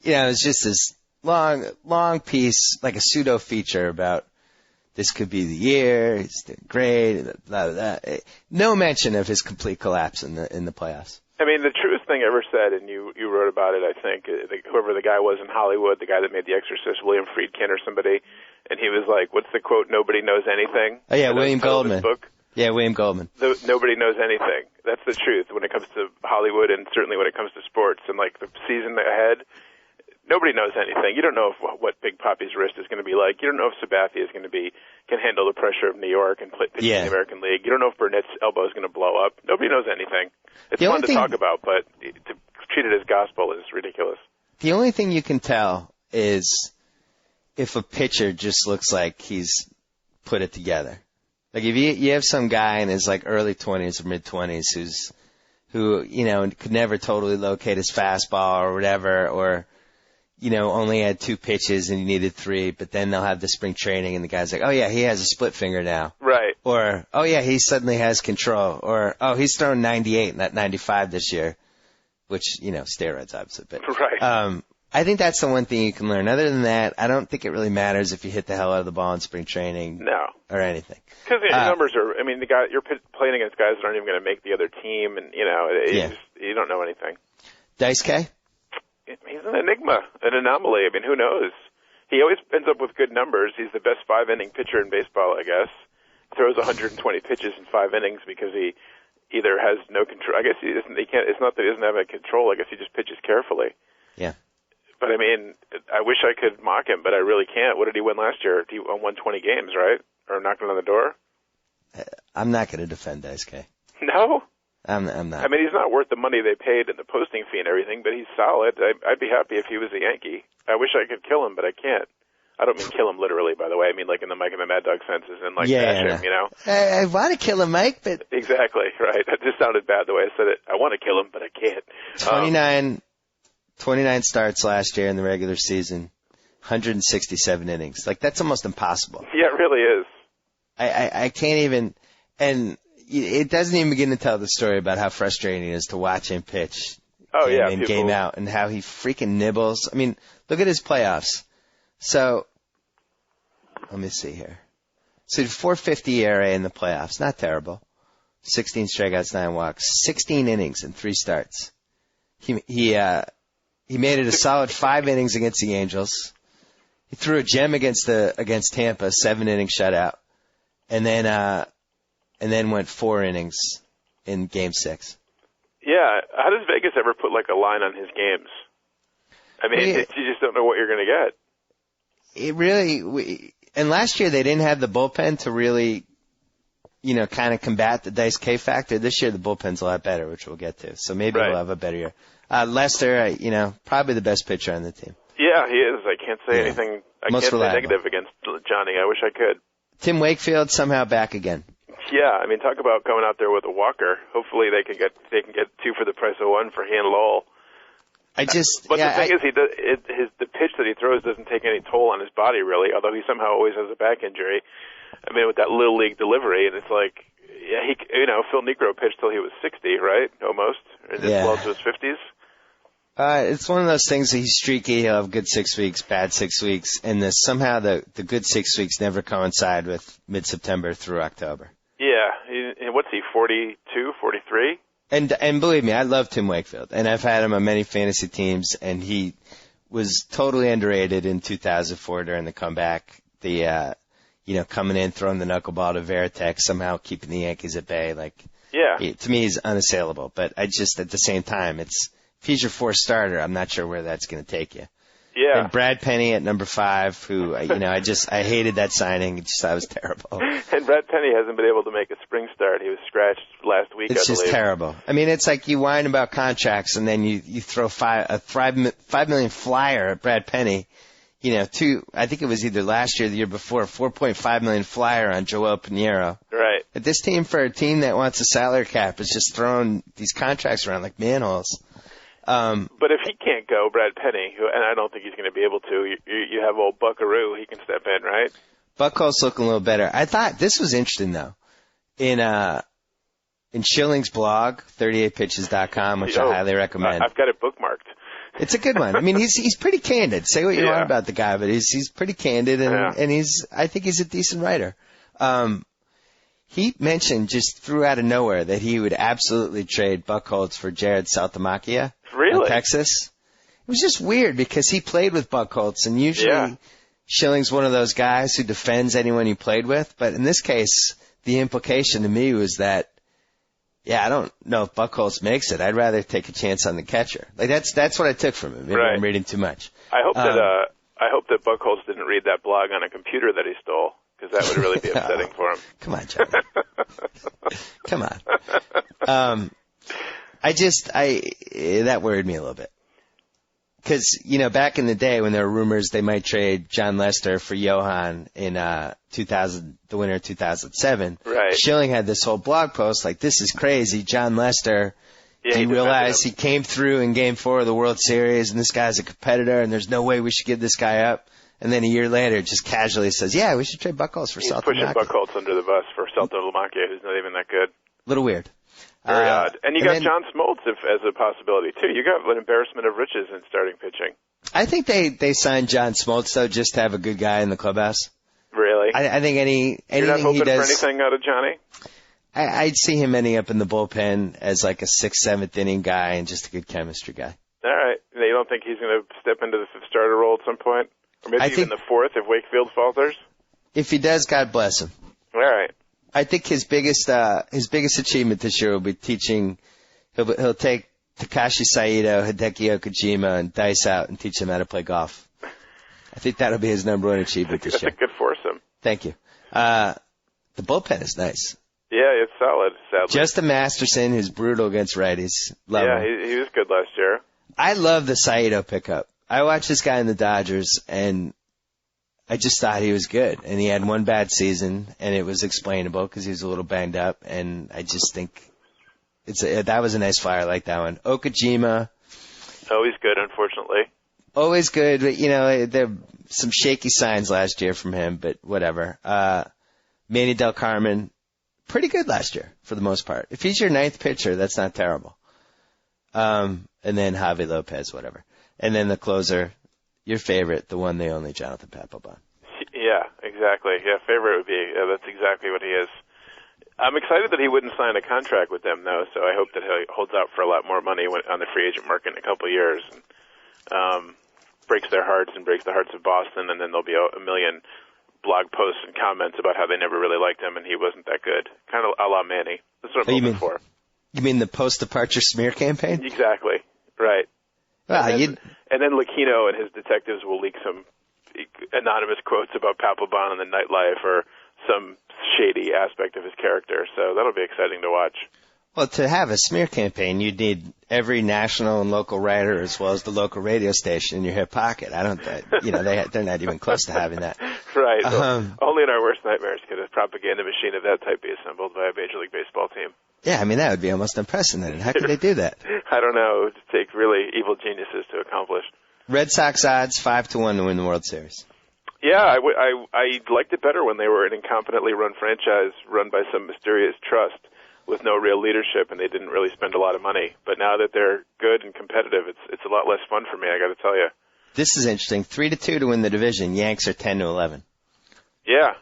it was just this long piece, like a pseudo feature about this could be the year. He's doing great. Blah, blah, blah. No mention of his complete collapse in the playoffs. I mean, the truest thing ever said, and you wrote about it, I think, whoever the guy was in Hollywood, the guy that made The Exorcist, William Friedkin or somebody, and he was like, what's the quote, nobody knows anything? Oh, yeah, William Goldman. Book? Yeah, William Goldman. Nobody knows anything. That's the truth when it comes to Hollywood, and certainly when it comes to sports. And, like, the season ahead, nobody knows anything. You don't know what Big Papi's wrist is going to be like. You don't know if Sabathia is going to can handle the pressure of New York and pitch in the American League. You don't know if Burnett's elbow is going to blow up. Nobody knows anything. It's fun to talk about, but to treat it as gospel is ridiculous. The only thing you can tell is if a pitcher just looks like he's put it together. Like if you have some guy in his like early 20s or mid 20s who could never totally locate his fastball or whatever, or only had 2 pitches and he needed 3, but then they'll have the spring training and the guy's like, oh yeah, he has a split finger now. Right. Or, oh yeah, he suddenly has control. Or, oh, he's thrown 98 not 95 this year, which, steroids obviously. But, right. I think that's the one thing you can learn. Other than that, I don't think it really matters if you hit the hell out of the ball in spring training. No. Or anything. Because the numbers are, the guy, you're playing against guys that aren't even going to make the other team, and, you don't know anything. Dice K? He's an enigma, an anomaly. Who knows? He always ends up with good numbers. He's the best 5-inning pitcher in baseball, I guess. Throws 120 pitches in 5 innings because he either has no control. I guess he doesn't. He can't. It's not that he doesn't have any control. I guess he just pitches carefully. Yeah. But I wish I could mock him, but I really can't. What did he win last year? He won 20 games, right? Or knocking on the door? I'm not going to defend Dice K. No. I'm not. He's not worth the money they paid and the posting fee and everything, but he's solid. I'd be happy if he was a Yankee. I wish I could kill him, but I can't. I don't mean kill him literally, by the way. I mean like in the Mike and the Mad Dog senses, and bash him, I want to kill him, Mike, but... Exactly, right. That just sounded bad the way I said it. I want to kill him, but I can't. 29 starts last year in the regular season, 167 innings. Like, that's almost impossible. Yeah, it really is. I can't even... And... It doesn't even begin to tell the story about how frustrating it is to watch him pitch game in, game out, and how he freaking nibbles. Look at his playoffs. So, let me see here. So, 4.50 ERA in the playoffs. Not terrible. 16 strikeouts, 9 walks. 16 innings in 3 starts. He made it a solid 5 innings against the Angels. He threw a gem against Tampa, 7-inning shutout. And then went 4 innings in Game 6. Yeah. How does Vegas ever put like a line on his games? You just don't know what you're going to get. It really, and last year they didn't have the bullpen to really, kind of combat the Dice K factor. This year the bullpen's a lot better, which we'll get to. So maybe we'll have a better year. Lester, probably the best pitcher on the team. Yeah, he is. I can't say anything. I can't say negative against Johnny. I wish I could. Tim Wakefield somehow back again. Yeah, talk about coming out there with a walker. Hopefully they can get 2 for the price of 1 for he and Lowell. But the thing is, the pitch that he throws doesn't take any toll on his body really. Although he somehow always has a back injury. With that little league delivery, and it's like, Phil Niekro pitched till he was 60, right? Almost, and well to his 50s. It's one of those things that he's streaky. He'll have good 6 weeks, bad 6 weeks, and somehow the good 6 weeks never coincide with mid-September through October. Yeah, what's he, 42, 43? And believe me, I love Tim Wakefield, and I've had him on many fantasy teams, and he was totally underrated in 2004 during the comeback. coming in, throwing the knuckleball to Veritek, somehow keeping the Yankees at bay. To me, he's unassailable. But at the same time, if he's your fourth starter, I'm not sure where that's going to take you. Yeah. And Brad Penny at number 5, who, I hated that signing. I just thought it was terrible. And Brad Penny hasn't been able to make a spring start. He was scratched last week, It's just terrible. I mean, it's like you whine about contracts and then you throw a $5 million flyer at Brad Penny. I think it was either last year or the year before, $4.5 million flyer on Joel Pinheiro. Right. But this team, for a team that wants a salary cap, is just throwing these contracts around like manholes. But if he can't go, Brad Penny, and I don't think he's going to be able to, you have old Buckaroo, he can step in, right? Buckholz's looking a little better. I thought this was interesting, though. In Schilling's blog, 38pitches.com, which I highly recommend. I've got it bookmarked. It's a good one. I mean, he's pretty candid. Say what you want about the guy, but he's pretty candid, and I think he's a decent writer. He mentioned just threw out of nowhere that he would absolutely trade Buchholz for Jared Saltalamacchia of Texas. It was just weird because he played with Buchholz, and usually Schilling's one of those guys who defends anyone he played with. But in this case, the implication to me was that, I don't know if Buchholz makes it. I'd rather take a chance on the catcher. That's what I took from him. Maybe I'm reading too much. I hope that Buchholz didn't read that blog on a computer that he stole, because that would really be upsetting for him. Come on, Johnny. Come on. That worried me a little bit. Because, back in the day when there were rumors they might trade John Lester for Johan in the winter of 2007, right. Schilling had this whole blog post like, this is crazy, John Lester. He realized he came through in Game 4 of the World Series, and this guy's a competitor, and there's no way we should give this guy up. And then a year later, just casually says, we should trade Buchholz for Saltalamacchia. Pushing Buchholz under the bus for Saltalamacchia, who's not even that good. A little weird. Very odd. And you got John Smoltz as a possibility, too. You got an embarrassment of riches in starting pitching. I think they signed John Smoltz, though, just to have a good guy in the clubhouse. Really? I think anything You're not hoping he does, for anything out of Johnny? I'd see him ending up in the bullpen as like a 6th, 7th inning guy and just a good chemistry guy. All right. You don't think he's going to step into the 5th starter role at some point? Or maybe even the 4th if Wakefield falters? If he does, God bless him. All right. I think his biggest achievement this year will be teaching. He'll take Takashi Saito, Hideki Okajima, and Dice out and teach them how to play golf. I think that'll be his number one achievement this year. That's a good foursome. Thank you. The bullpen is nice. Yeah, it's solid, sadly. Justin Masterson, who's brutal against righties. Love him. He was good last year. I love the Saito pickup. I watched this guy in the Dodgers, and I just thought he was good. And he had one bad season, and it was explainable because he was a little banged up. And I just think that was a nice flyer. I like that one. Okajima. Always good, unfortunately. Always good, but, there were some shaky signs last year from him, but whatever. Manny Del Carmen, pretty good last year for the most part. If he's your 9th pitcher, that's not terrible. And then Javi Lopez, whatever. And then the closer, your favorite, the one, the only, Jonathan Papelbon. Yeah, exactly. Yeah, favorite would be, that's exactly what he is. I'm excited that he wouldn't sign a contract with them, though, so I hope that he holds out for a lot more money on the free agent market in a couple of years. And, breaks their hearts and breaks the hearts of Boston, and then there'll be a million blog posts and comments about how they never really liked him and he wasn't that good. Kind of a la Manny. That's what I'm hoping for. You mean the post-departure smear campaign? Exactly. Right. Well, and then Lucchino and his detectives will leak some anonymous quotes about Papelbon in the nightlife or some shady aspect of his character. So that'll be exciting to watch. Well, to have a smear campaign, you'd need every national and local writer as well as the local radio station in your hip pocket. They're not even close to having that. Right. Only in our worst nightmares could a propaganda machine of that type be assembled by a Major League Baseball team. Yeah, that would be almost unprecedented. How could they do that? I don't know. It would take really evil geniuses to accomplish. Red Sox odds 5-1 to win the World Series. Yeah, I liked it better when they were an incompetently run franchise run by some mysterious trust with no real leadership, and they didn't really spend a lot of money. But now that they're good and competitive, it's a lot less fun for me, I got to tell you. This is interesting. 3-2 to win the division. Yanks are 10-11. Yeah.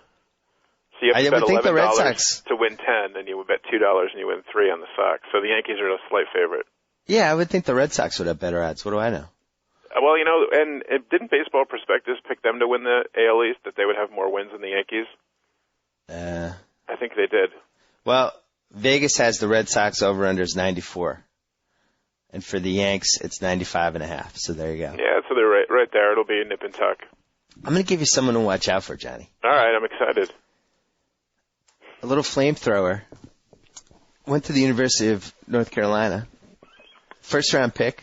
So you have to bet think $11 the Red Sox to win 10, and you would bet $2 and you win 3 on the Sox. So the Yankees are a slight favorite. Yeah, I would think the Red Sox would have better odds. What do I know? Well, and didn't Baseball Prospectus pick them to win the AL East, that they would have more wins than the Yankees? I think they did. Well, Vegas has the Red Sox over-unders 94. And for the Yanks, it's 95.5. So there you go. Yeah, so they're right there. It'll be a nip and tuck. I'm going to give you someone to watch out for, Johnny. All right, I'm excited. A little flamethrower. Went to the University of North Carolina. First-round pick.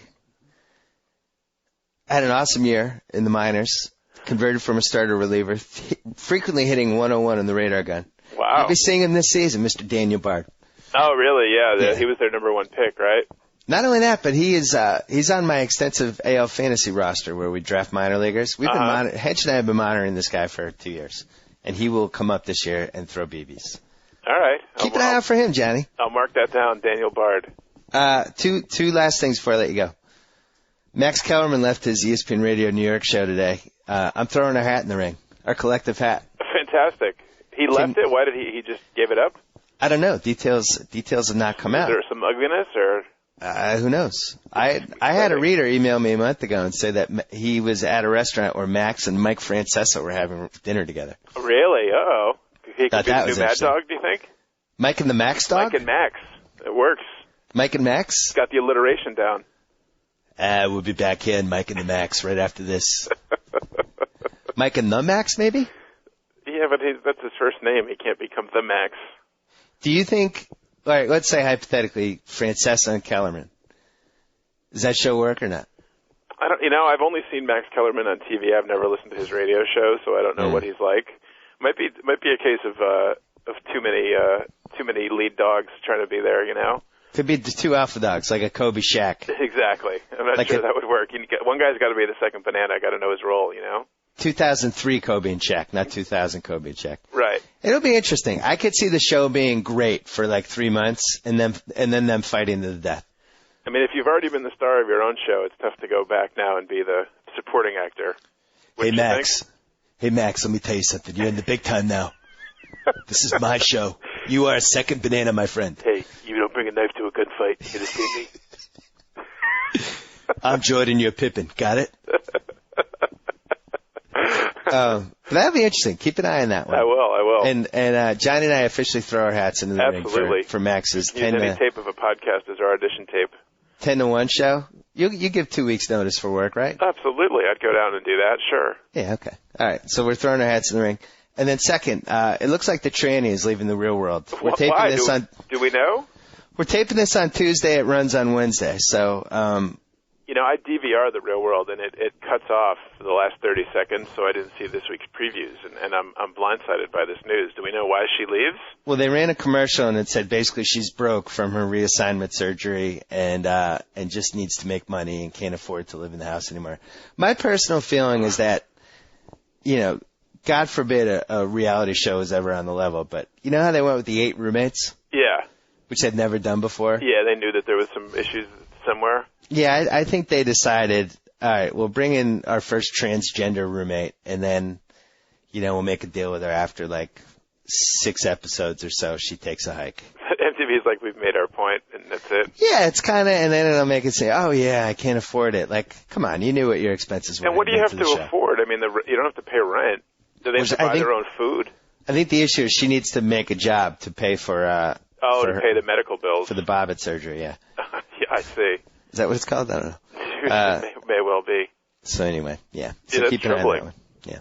Had an awesome year in the minors. Converted from a starter reliever. Frequently hitting 101 on the radar gun. Wow. You'll be seeing him this season, Mr. Daniel Bard. Oh, really? Yeah. He was their number one pick, right? Not only that, but he's on my extensive AL fantasy roster where we draft minor leaguers. We've been Hedge and I have been monitoring this guy for 2 years, and he will come up this year and throw BBs. All right. Keep an eye out for him, Johnny. I'll mark that down, Daniel Bard. Two last things before I let you go. Max Kellerman left his ESPN Radio New York show today. I'm throwing our hat in the ring, our collective hat. Fantastic. He left it. Why did he just gave it up? I don't know. Details have not come out. Is there some ugliness or? Who knows? I had a reader email me a month ago and say that he was at a restaurant where Max and Mike Francesa were having dinner together. Really? Uh-oh. He could be the was new Mad Dog, do you think? Mike and the Max Dog? Mike and Max. It works. Mike and Max? Got the alliteration down. We'll be back here in Mike and the Max right after this. Mike and the Max, maybe? Yeah, but that's his first name. He can't become the Max. Do you think, all right, let's say hypothetically, Francesa and Kellerman. Does that show work or not? I've only seen Max Kellerman on TV. I've never listened to his radio show, so I don't know what he's like. Might be a case of too many lead dogs trying to be there, you know? Could be two alpha dogs, like a Kobe Shaq. Exactly. I'm not sure that would work. One guy's got to be the second banana. Got to know his role, you know? 2003 Kobe and Shaq, not 2000 Kobe and Shaq. Right. It'll be interesting. I could see the show being great for like 3 months and then them fighting to the death. I mean, if you've already been the star of your own show, it's tough to go back now and be the supporting actor. Hey, Max. Hey, Max, let me tell you something. You're in the big time now. This is my show. You are a second banana, my friend. Hey, you don't bring a knife to a gunfight. You understand me? I'm Jordan, you're Pippen. Got it? That'll be interesting. Keep an eye on that one. I will. And Johnny and I officially throw our hats into the ring for Max's use any tape of a podcast as our audition tape. 10-1 show. You give 2 weeks notice for work, right? Absolutely. I'd go down and do that, sure. Yeah, okay. All right. So we're throwing our hats in the ring. And then second, it looks like the tranny is leaving the real world. We're taping this on. Do we know? We're taping this on Tuesday. It runs on Wednesday. So, I DVR the real world, and it cuts off for the last 30 seconds, so I didn't see this week's previews, and I'm blindsided by this news. Do we know why she leaves? Well, they ran a commercial, and it said basically she's broke from her reassignment surgery and just needs to make money and can't afford to live in the house anymore. My personal feeling is that, God forbid a reality show is ever on the level, but you know how they went with the 8 roommates? Yeah. Which they'd never done before? Yeah, they knew that there was some issues somewhere. Yeah, I think they decided, all right, we'll bring in our first transgender roommate, and then, we'll make a deal with her after, 6 episodes or so. She takes a hike. MTV's like, we've made our point, and that's it. Yeah, it's kind of, and then it'll make it say, oh, yeah, I can't afford it. Come on, you knew what your expenses were. And what do you have to afford? I mean, you don't have to pay rent. Do they have to buy their own food? I think the issue is she needs to make a job to pay for to pay the medical bills. For the Bobbitt surgery, yeah. Yeah, I see. Is that what it's called? I don't know. May well be. So anyway, yeah. So keep an eye on that one. Yeah.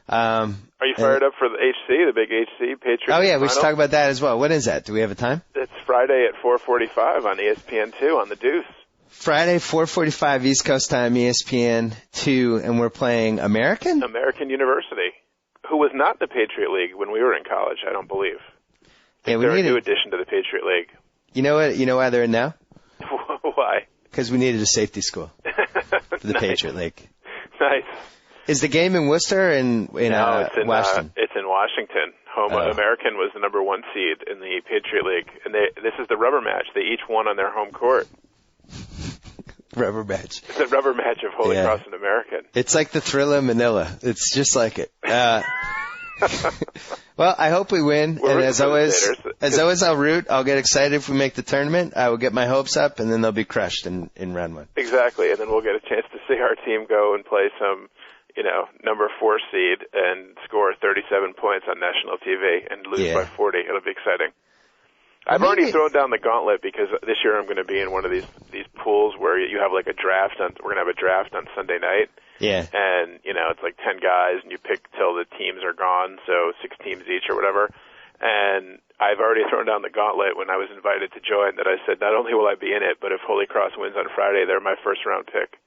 Are you fired up for the HC, the big HC Patriots? Oh yeah, we final? should talk about that as well. When is that? Do we have a time? It's Friday at 4:45 on ESPN2 on the Deuce. Friday, 4:45 East Coast time, ESPN2, and we're playing American University, who was not in the Patriot League when we were in college. I don't believe. Yeah, they're a new addition to the Patriot League. You know what? You know why they're in now? Why? Because we needed a safety school for the Patriot League. Nice. Is the game in Worcester in Washington? It's in Washington. American was the number 1 seed in the Patriot League, and this is the rubber match. They each won on their home court. Rubber match. It's a rubber match of Holy Cross and American. It's like the Thrilla Manila. It's just like it. Well, I hope we win. And as always, I'll root. I'll get excited if we make the tournament. I will get my hopes up, and then they'll be crushed in round 1. Exactly, and then we'll get a chance to see our team go and play some, number 4 seed and score 37 points on national TV and lose by 40. It'll be exciting. I've already thrown down the gauntlet because this year I'm going to be in one of these pools where you have like a draft. We're going to have a draft on Sunday night. Yeah. And, it's like 10 guys, and you pick till the teams are gone, so 6 teams each or whatever. And I've already thrown down the gauntlet when I was invited to join that I said not only will I be in it, but if Holy Cross wins on Friday, they're my first-round pick.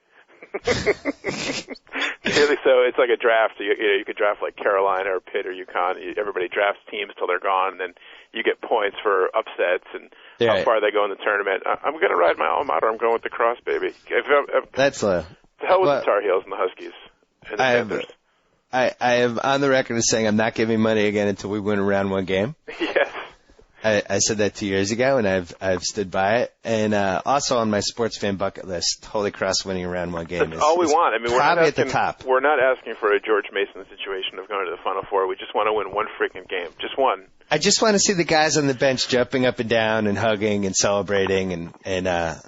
So it's like a draft. You could draft like Carolina or Pitt or UConn. Everybody drafts teams till they're gone, and then you get points for upsets and how far they go in the tournament. I'm going to ride my alma mater. I'm going with the Cross, baby. That's to hell with the Tar Heels and the Huskies and the Panthers. I am on the record as saying I'm not giving money again until we win a round 1 game. Yes. I said that 2 years ago, and I've stood by it. And also on my sports fan bucket list, Holy Cross winning a round 1 game. That's all we want. I mean, probably at the top. We're not asking for a George Mason situation of going to the Final Four. We just want to win one freaking game, just one. I just want to see the guys on the bench jumping up and down and hugging and celebrating and yeah.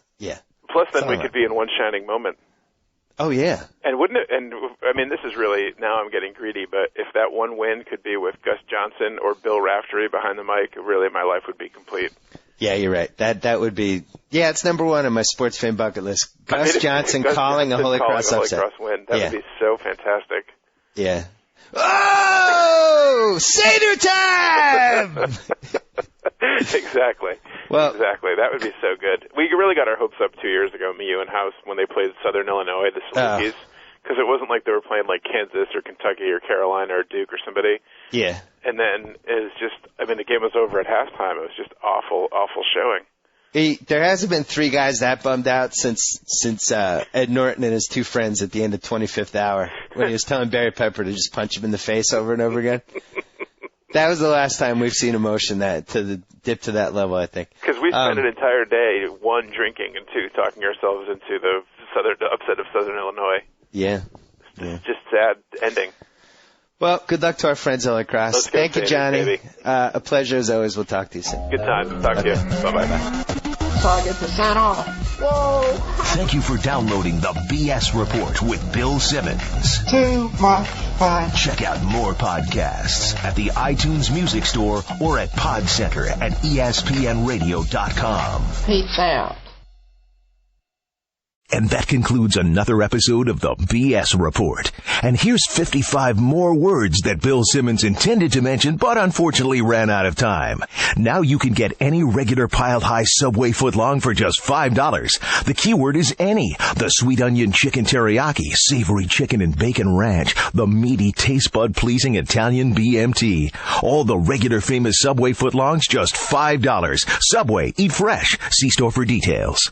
Plus, then we could be in one shining moment. Oh yeah. And wouldn't it? And I mean, this is really now I'm getting greedy, but if that one win could be with Gus Johnson or Bill Raftery behind the mic, really my life would be complete. Yeah, you're right. That would be. Yeah, it's number 1 on my sports fan bucket list. Gus Johnson calling a Holy Cross upset. Holy Cross win. That would be so fantastic. Yeah. Oh, Seder time! Exactly. Well, exactly. That would be so good. We really got our hopes up 2 years ago, me, you, and House, when they played Southern Illinois, the Salukis, because it wasn't like they were playing like Kansas or Kentucky or Carolina or Duke or somebody. Yeah. And then it was just, I mean, the game was over at halftime. It was just awful, awful showing. There hasn't been 3 guys that bummed out since Ed Norton and his 2 friends at the end of 25th hour when he was telling Barry Pepper to just punch him in the face over and over again. That was the last time we've seen emotion dip to that level, I think. Because we spent an entire day, 1, drinking, and 2, talking ourselves into the upset of Southern Illinois. Yeah. It's just sad ending. Well, good luck to our friends at Lacrosse. Thank you, Johnny. A pleasure as always. We'll talk to you soon. Good time. Talk to you. Bye-bye. So I get to sign off. Whoa. Thank you for downloading the B.S. Report with Bill Simmons. Too much fun. Check out more podcasts at the iTunes Music Store or at Podcenter at ESPNradio.com. Peace out. And that concludes another episode of the B.S. Report. And here's 55 more words that Bill Simmons intended to mention, but unfortunately ran out of time. Now you can get any regular piled high Subway footlong for just $5. The keyword is any. The sweet onion chicken teriyaki, savory chicken and bacon ranch, the meaty taste bud pleasing Italian BMT. All the regular famous Subway footlongs, just $5. Subway, eat fresh. See store for details.